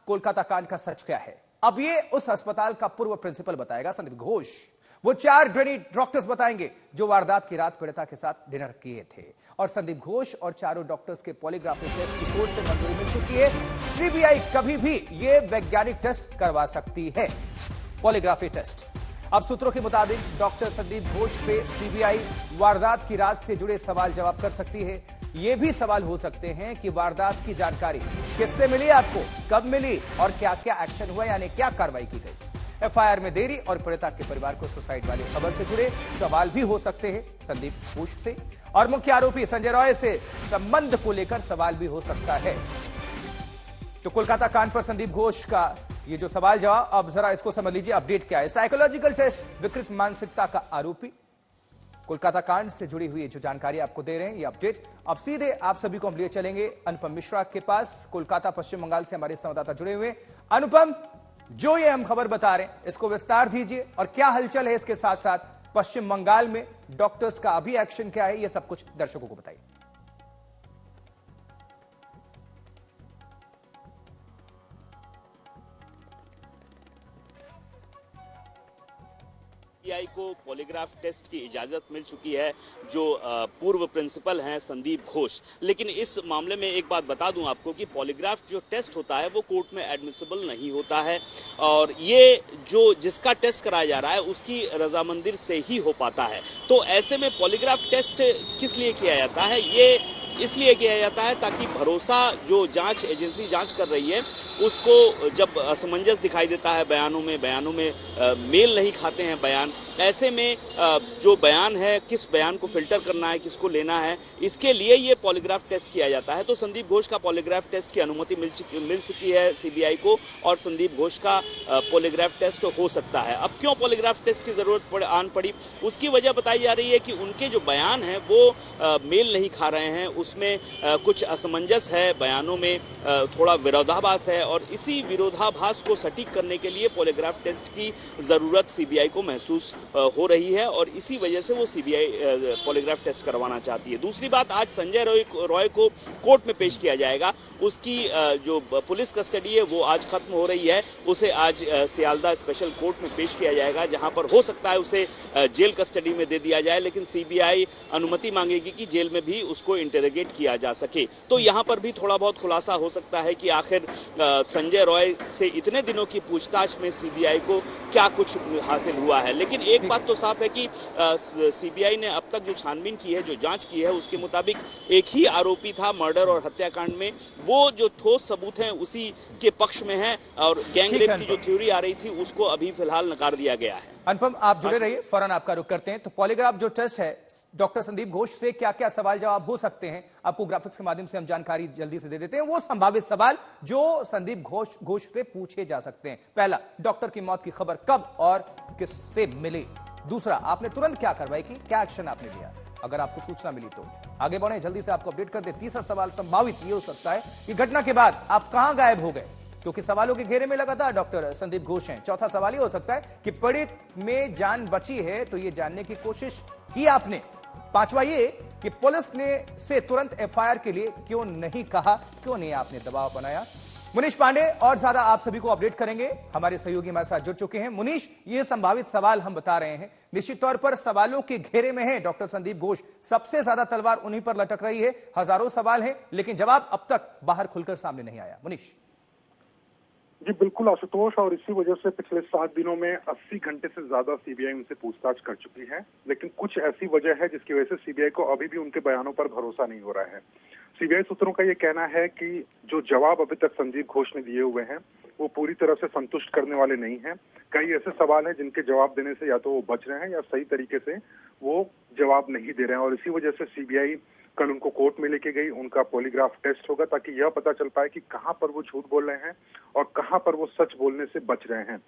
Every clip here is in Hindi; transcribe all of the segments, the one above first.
कोलकाता कांड का सच क्या है। अब ये उस अस्पताल का पूर्व प्रिंसिपल बताएगा, संदीप घोष। वो 4 ट्रेनी डॉक्टर्स बताएंगे जो वारदात की रात पीड़िता के साथ डिनर किए थे। और संदीप घोष और चारों डॉक्टर्स के पॉलीग्राफी टेस्ट की कोर्ट से मंजूरी मिल चुकी है। सीबीआई कभी भी ये वैज्ञानिक टेस्ट करवा सकती है, पॉलीग्राफी टेस्ट। अब सूत्रों के मुताबिक डॉक्टर संदीप घोष से सीबीआई वारदात की रात से जुड़े सवाल जवाब कर सकती है। ये भी सवाल हो सकते हैं कि वारदात की जानकारी किससे मिली, आपको कब मिली और क्या क्या एक्शन हुआ, यानी क्या कार्रवाई की गई। एफआईआर में देरी और पीड़िता के परिवार को सुसाइड वाली खबर से जुड़े सवाल भी हो सकते हैं संदीप घोष से, और मुख्य आरोपी संजय रॉय से संबंध को लेकर सवाल भी हो सकता है। तो कोलकाता कांड पर संदीप घोष का ये जो सवाल जवाब, अब जरा इसको समझ लीजिए। अपडेट क्या है। साइकोलॉजिकल टेस्ट, विकृत मानसिकता का आरोपी। कोलकाता कांड से जुड़ी हुई जो जानकारी आपको दे रहे हैं, ये अपडेट। अब सीधे आप सभी को हम लिए चलेंगे अनुपम मिश्रा के पास। कोलकाता पश्चिम बंगाल से हमारे संवाददाता जुड़े हुए। अनुपम, जो ये हम खबर बता रहे हैं इसको विस्तार दीजिए, और क्या हलचल है इसके साथ साथ पश्चिम बंगाल में, डॉक्टर्स का अभी एक्शन क्या है, ये सब कुछ दर्शकों को बताइए। सीबीआई को पॉलीग्राफ टेस्ट की इजाजत मिल चुकी है, जो पूर्व प्रिंसिपल हैं संदीप घोष। लेकिन इस मामले में एक बात बता दूं आपको कि पॉलीग्राफ जो टेस्ट होता है वो कोर्ट में एडमिसिबल नहीं होता है, और ये जो जिसका टेस्ट कराया जा रहा है उसकी रजामंदी से ही हो पाता है। तो ऐसे में पॉलीग्राफ टेस्ट किस लिए किया जाता है? ये इसलिए किया जाता है ताकि भरोसा, जो जांच एजेंसी जांच कर रही है उसको जब असमंजस दिखाई देता है बयानों में मेल नहीं खाते हैं बयान, ऐसे में जो बयान है किस बयान को फिल्टर करना है, किसको लेना है, इसके लिए ये पॉलीग्राफ टेस्ट किया जाता है। तो संदीप घोष का पॉलीग्राफ टेस्ट की अनुमति मिल चुकी है सीबीआई को, और संदीप घोष का पॉलीग्राफ टेस्ट हो सकता है। अब क्यों पॉलीग्राफ टेस्ट की जरूरत आन पड़ी, उसकी वजह बताई जा रही है कि उनके जो बयान हैं वो मेल नहीं खा रहे हैं, उसमें कुछ असमंजस है, बयानों में थोड़ा विरोधाभास है, और इसी विरोधाभास को सटीक करने के लिए पॉलीग्राफ टेस्ट की जरूरत सीबीआई को महसूस हो रही है, और इसी वजह से वो सीबीआई पॉलीग्राफ टेस्ट करवाना चाहती है। दूसरी बात, आज संजय रॉय को कोर्ट में पेश किया जाएगा। उसकी जो पुलिस कस्टडी है वो आज खत्म हो रही है, उसे आज सियालदा स्पेशल कोर्ट में पेश किया जाएगा, जहां पर हो सकता है उसे जेल कस्टडी में दे दिया जाए, लेकिन सीबीआई अनुमति मांगेगी कि जेल में भी उसको इंटरोगेट किया जा सके। तो यहां पर भी थोड़ा बहुत खुलासा हो सकता है कि आखिर संजय रॉय से इतने दिनों की पूछताछ में सीबीआई को क्या कुछ हासिल हुआ है। लेकिन एक बात तो साफ है कि सीबीआई ने अब तक जो छानबीन की है, जो जांच की है, उसके मुताबिक एक ही आरोपी था मर्डर और हत्याकांड में। वो जो ठोस सबूत हैं उसी के पक्ष में है, और गैंगरेप की जो थ्योरी आ रही थी उसको अभी फिलहाल नकार दिया गया है। अनुपम, आप जुड़े रहिए, फौरन आपका रुख करते हैं। तो पॉलीग्राफ जो टेस्ट है, डॉक्टर संदीप घोष से क्या क्या सवाल जवाब हो सकते हैं, आपको ग्राफिक्स के माध्यम से हम जानकारी जल्दी से दे देते हैं। वो संभावित सवाल जो संदीप घोष से पूछे जा सकते हैं। पहला, डॉक्टर की मौत की खबर कब और किससे मिली। दूसरा, आपने तुरंत क्या कार्रवाई की, क्या एक्शन आपने लिया अगर आपको सूचना मिली तो। आगे बढ़े, जल्दी से आपको अपडेट कर दे। तीसरा सवाल संभावित ये हो सकता है कि घटना के बाद आप कहां गायब हो गए, क्योंकि सवालों के घेरे में लगातार डॉक्टर संदीप घोष हैं। चौथा सवाल ये हो सकता है कि पीड़ित में जान बची है तो ये जानने की कोशिश की आपने। पांचवा ये कि पुलिस ने से तुरंत एफआईआर के लिए क्यों नहीं कहा, क्यों नहीं आपने दबाव बनाया। मुनीश पांडे और ज्यादा आप सभी को अपडेट करेंगे, हमारे सहयोगी हमारे साथ जुड़ चुके हैं। मुनीश, ये संभावित सवाल हम बता रहे हैं, निश्चित तौर पर सवालों के घेरे में है डॉक्टर संदीप घोष। सबसे ज्यादा तलवार उन्हीं पर लटक रही है, हजारों सवाल हैं, लेकिन जवाब अब तक बाहर खुलकर सामने नहीं आया। मुनीश जी बिल्कुल आशुतोष, और इसी वजह से पिछले 7 दिनों में 80 घंटे से ज्यादा सीबीआई उनसे पूछताछ कर चुकी है। लेकिन कुछ ऐसी वजह है जिसकी वजह से सीबीआई को अभी भी उनके बयानों पर भरोसा नहीं हो रहा है। सीबीआई सूत्रों का ये कहना है कि जो जवाब अभी तक संदीप घोष ने दिए हुए हैं वो पूरी तरह से संतुष्ट करने वाले नहीं हैं। कई ऐसे सवाल हैं जिनके जवाब देने से या तो वो बच रहे हैं या सही तरीके से वो जवाब नहीं दे रहे हैं, और इसी वजह से सीबीआई कल उनको कोर्ट में लेके गई। उनका पॉलीग्राफ टेस्ट होगा ताकि यह पता चल पाए कि कहां पर वो झूठ बोल रहे हैं और कहां पर वो सच बोलने से बच रहे हैं।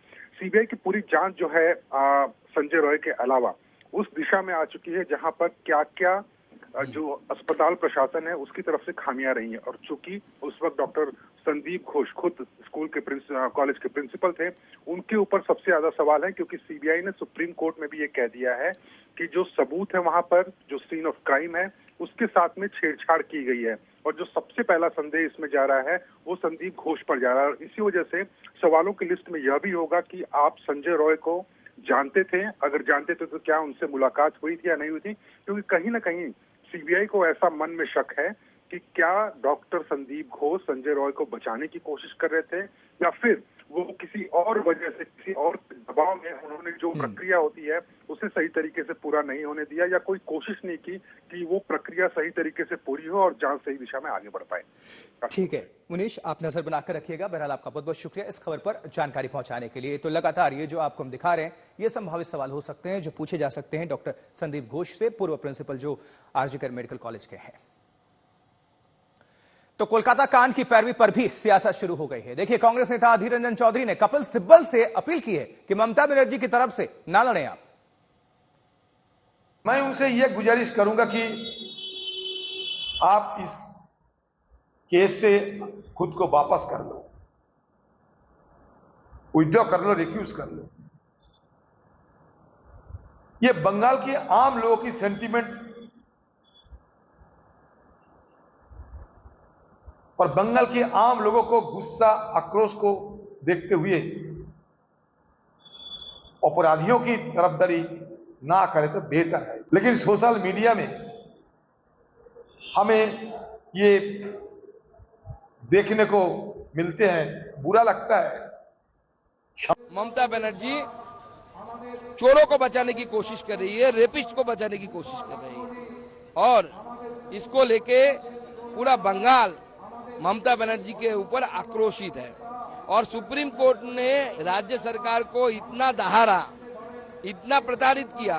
सीबीआई की पूरी जांच जो है संजय रॉय के अलावा उस दिशा में आ चुकी है जहां पर क्या क्या जो अस्पताल प्रशासन है उसकी तरफ से खामियां रही हैं, और चूंकि उस वक्त डॉक्टर संदीप घोष खुद स्कूल के कॉलेज के प्रिंसिपल थे, उनके ऊपर सबसे ज्यादा सवाल है, क्योंकि सीबीआई ने सुप्रीम कोर्ट में भी ये कह दिया है कि जो सबूत है वहां पर, जो सीन ऑफ क्राइम है उसके साथ में छेड़छाड़ की गई है। और जो सबसे पहला संदेह इसमें जा रहा है वो संदीप घोष पर जा रहा है। और इसी वजह से सवालों की लिस्ट में यह भी होगा कि आप संजय रॉय को जानते थे, अगर जानते थे तो क्या उनसे मुलाकात हुई थी या नहीं हुई थी, क्योंकि कहीं ना कहीं सीबीआई को ऐसा मन में शक है कि क्या डॉक्टर संदीप घोष संजय रॉय को बचाने की कोशिश कर रहे थे या फिर वो किसी और वजह से, किसी और दबाव में उन्होंने जो प्रक्रिया होती है उसे सही तरीके से पूरा नहीं होने दिया या कोई कोशिश नहीं की कि वो प्रक्रिया सही तरीके से पूरी हो और जांच सही दिशा में आगे बढ़ पाए। ठीक है मुनीश, आप नजर बनाकर रखिएगा। बहरहाल आपका बहुत बहुत शुक्रिया इस खबर पर जानकारी पहुंचाने के लिए। तो लगातार ये जो आपको हम दिखा रहे हैं ये संभावित सवाल हो सकते हैं जो पूछे जा सकते हैं डॉक्टर संदीप घोष से, पूर्व प्रिंसिपल जो आरजीकर मेडिकल कॉलेज के हैं। तो कोलकाता कांड की पैरवी पर भी सियासत शुरू हो गई है। देखिए, कांग्रेस नेता अधीर रंजन चौधरी ने कपिल सिब्बल से अपील की है कि ममता बनर्जी की तरफ से ना लड़ें आप। मैं उनसे यह गुजारिश करूंगा कि आप इस केस से खुद को वापस कर लो, विड्रॉ कर लो, रिक्यूज कर लो। ये बंगाल के आम लोगों की सेंटीमेंट और बंगाल के आम लोगों को गुस्सा, आक्रोश को देखते हुए अपराधियों की तरफदारी ना करे तो बेहतर है। लेकिन सोशल मीडिया में हमें ये देखने को मिलते हैं, बुरा लगता है। ममता बनर्जी चोरों को बचाने की कोशिश कर रही है, रेपिस्ट को बचाने की कोशिश कर रही है और इसको लेके पूरा बंगाल ममता बनर्जी के ऊपर आक्रोशित है। और सुप्रीम कोर्ट ने राज्य सरकार को इतना दहाड़ा, इतना प्रताड़ित किया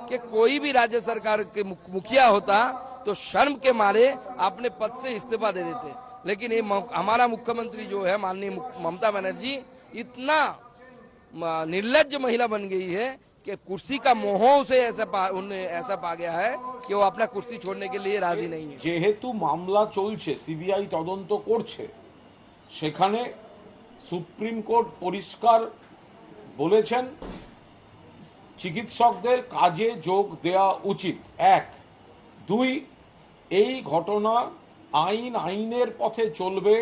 कि कोई भी राज्य सरकार के मुखिया होता तो शर्म के मारे अपने पद से इस्तीफा दे देते। लेकिन ये हमारा मुख्यमंत्री जो है माननीय ममता बनर्जी इतना निर्लज्ज महिला बन गई है कि कुर्सी का मोह से ऐसा पा गया है कि वो अपना कुर्सी छोड़ने के लिए राजी नहीं है। যেহেতু মামলা চলছে, সিবিআই তদন্ত করছে, সেখানে সুপ্রিম কোর্ট পরিষ্কার বলেছেন চিকিৎসকদের কাজে যোগ দেওয়া উচিত। 1, 2, এই ঘটনা আইনের পথে চলবে,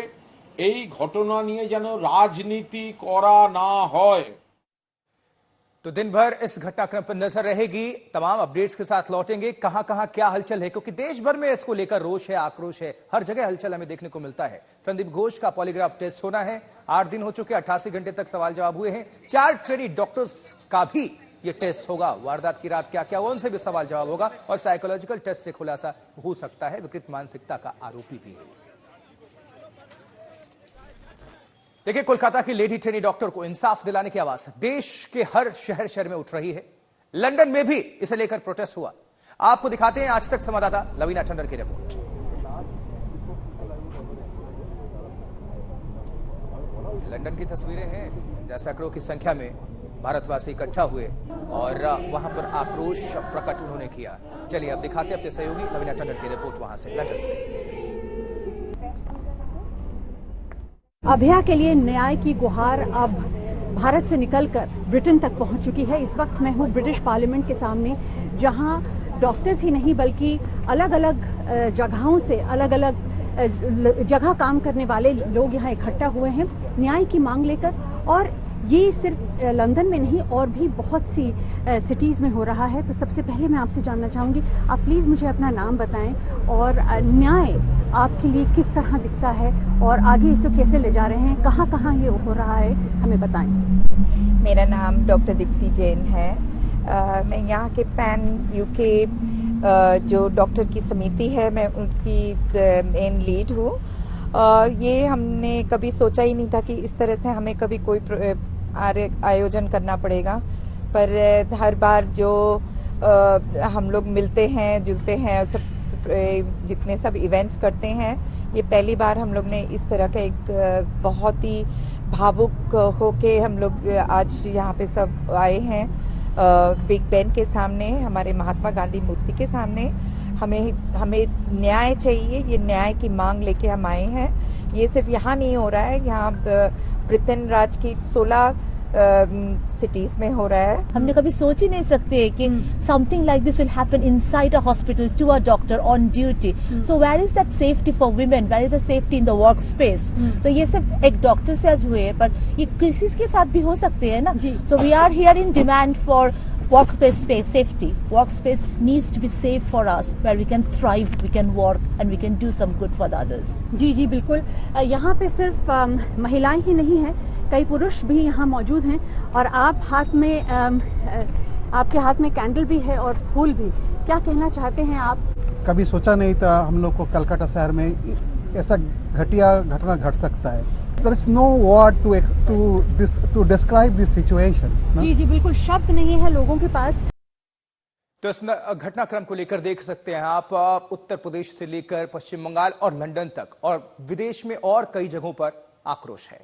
এই ঘটনা নিয়ে যেন রাজনীতি করা না হয়। तो दिन भर इस घटनाक्रम पर नजर रहेगी, तमाम अपडेट्स के साथ लौटेंगे कहां कहां क्या हलचल है, क्योंकि देश भर में इसको लेकर रोष है, आक्रोश है, हर जगह हलचल हमें देखने को मिलता है। संदीप घोष का पॉलीग्राफ टेस्ट होना है, 8 दिन हो चुके, 88 घंटे तक सवाल जवाब हुए हैं। 4 ट्रेनी डॉक्टर्स का भी ये टेस्ट होगा। वारदात की रात क्या क्या हुआ उनसे भी सवाल जवाब होगा और साइकोलॉजिकल टेस्ट से खुलासा हो सकता है विकृत मानसिकता का आरोपी भी है। देखिए, कोलकाता की लेडी ट्रेनी डॉक्टर को इंसाफ दिलाने की आवाज देश के हर शहर में उठ रही है। लंदन में भी इसे लेकर प्रोटेस्ट हुआ। आपको दिखाते हैं आज तक संवाददाता लवीना टंडन की रिपोर्ट। लंदन की तस्वीरें हैं, जहां सैकड़ों की संख्या में भारतवासी इकट्ठा हुए और वहां पर आक्रोश प्रकट उन्होंने किया। चलिए अब दिखाते हैं अपने सहयोगी लवीना टंडन की रिपोर्ट वहां से, लंदन से। अभया के लिए न्याय की गुहार अब भारत से निकलकर ब्रिटेन तक पहुंच चुकी है। इस वक्त मैं हूं ब्रिटिश पार्लियामेंट के सामने, जहां डॉक्टर्स ही नहीं बल्कि अलग अलग जगहों से अलग अलग जगह काम करने वाले लोग यहां इकट्ठा हुए हैं न्याय की मांग लेकर। और ये सिर्फ लंदन में नहीं और भी बहुत सी सिटीज़ में हो रहा है। तो सबसे पहले मैं आपसे जानना चाहूँगी, आप प्लीज़ मुझे अपना नाम बताएं और न्याय आपके लिए किस तरह दिखता है और आगे इसे कैसे ले जा रहे हैं, कहाँ कहाँ ये हो रहा है, हमें बताएं। मेरा नाम डॉक्टर दीप्ति जैन है। मैं यहाँ के पैन यूके जो डॉक्टर की समिति है, मैं उनकी मेन लीड हूँ। ये हमने कभी सोचा ही नहीं था कि इस तरह से हमें कभी कोई आयोजन करना पड़ेगा, पर हर बार जो हम लोग मिलते हैं जुलते हैं, सब जितने सब इवेंट्स करते हैं, ये पहली बार हम लोग ने इस तरह का एक बहुत ही भावुक होके हम लोग आज यहाँ पे सब आए हैं बिग बेन के सामने, हमारे महात्मा गांधी मूर्ति के सामने। हमें न्याय चाहिए, ये न्याय की मांग लेके हम आए हैं। ये सिर्फ यहाँ नहीं हो रहा है, यहाँ ब्रिटेन राज की 16 सिटीज में हो रहा है। हमने कभी सोच ही नहीं सकते कि something like this will happen inside a hospital to a doctor on duty. So where is that safety for women, where is the safety in the work space? तो ये सब एक डॉक्टर से आज हुए, पर ये किसी के साथ भी हो सकते हैं ना। So we are here in demand for workplace space safety. Workspace needs to be safe for us, where we can thrive, we can work, and we can do some good for the others. जी जी बिल्कुल। यहाँ पे सिर्फ महिलाएं ही नहीं हैं, कई पुरुष भी यहाँ मौजूद हैं। और आप हाथ में आपके हाथ में कैंडल भी है और फूल भी। क्या कहना चाहते हैं आप? कभी सोचा नहीं था हम लोग को कलकत्ता शहर में ऐसा घटिया घटना घट सकता है। There is no word to describe this situation. जी जी बिल्कुल, शब्द नहीं है लोगों के पास। तो इस घटनाक्रम को लेकर देख सकते हैं आप, उत्तर प्रदेश से लेकर पश्चिम बंगाल और लंदन तक और विदेश में और कई जगहों पर आक्रोश है।